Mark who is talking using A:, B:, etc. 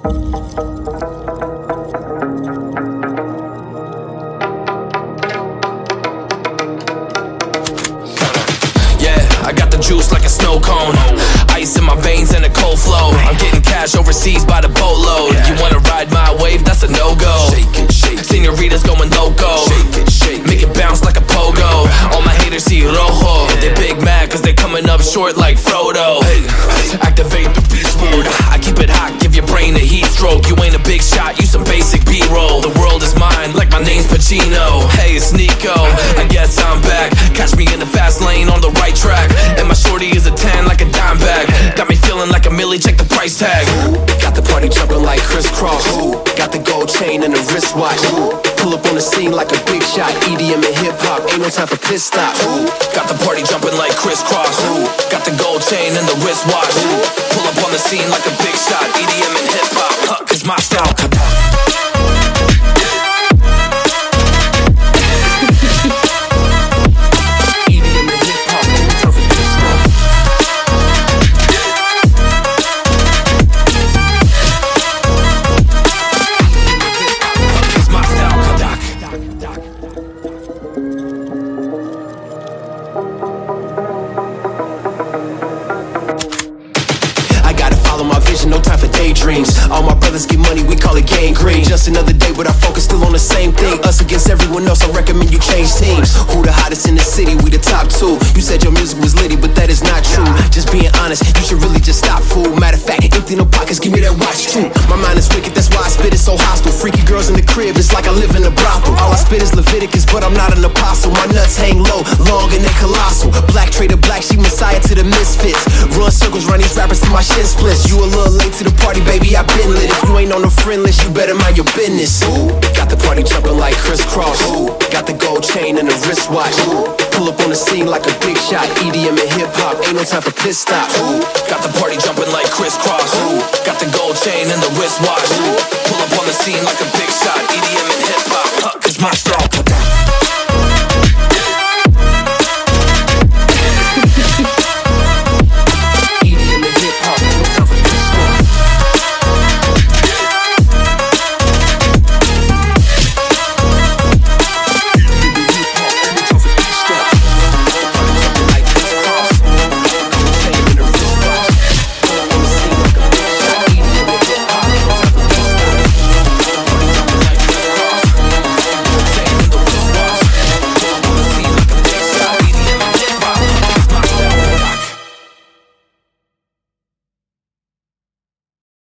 A: I got the juice like a snow cone, ice in my veins and a cold flow. I'm getting cash overseas by the boatload. You wanna ride my wave? That's a no-go. Señoritas going loco, make it bounce like a pogo. All my haters see rojo, they big mad cause they coming up short like Frodo. Activate the beast mode, I keep it hot, give your brain a heat stroke. You ain't a big shot, you some basic B-roll. The world is mine like my name's Pacino. Hey, it's Nico, I guess I'm back. Catch me in the fast lane on the right track. And my shorty is a 10 like a dime bag. Got me feeling like a millie, check the price tag.
B: Got the party jumping like crisscross. Got the gold chain and the wristwatch. Pull up on the scene like a big shot. EDM and hip hop, ain't no time for pit stops.
A: Got the party jumping like crisscross. Got the gold chain and the wristwatch. Pull up on the scene like a big shot. EDM and hip hop, cause my style.
B: No time for daydreams. All my brothers get money, we call it gangrene. Just another day, but our focus still on the same thing. Us against everyone else, I recommend you change teams. Who the hottest in the city? We the top two. You said your music was litty, but that is not true. Just being honest, you should really just stop, fool. Matter of fact, empty no pockets, give me that watch too. My mind is wicked, that's why I spit it so hostile. Freaky girls in the crib, it's like I live in a brothel. All I spit is Leviticus, but I'm not an apostle. My nuts hang low, long and they colossal. Black trader black, she messiah to the misfits. Run circles, run these rappers to my shin splits. You a little late to the party, baby, I been lit. If you ain't on the friend list, you better mind your business. Got the party jumping like crisscross. Got the gold chain and the wristwatch. Pull up on the scene like a big shot. EDM and hip hop, ain't no time for pit stops.
A: Got the party jumping like crisscross. Got the gold chain and the wristwatch. Pull up on the scene like a big shot. EDM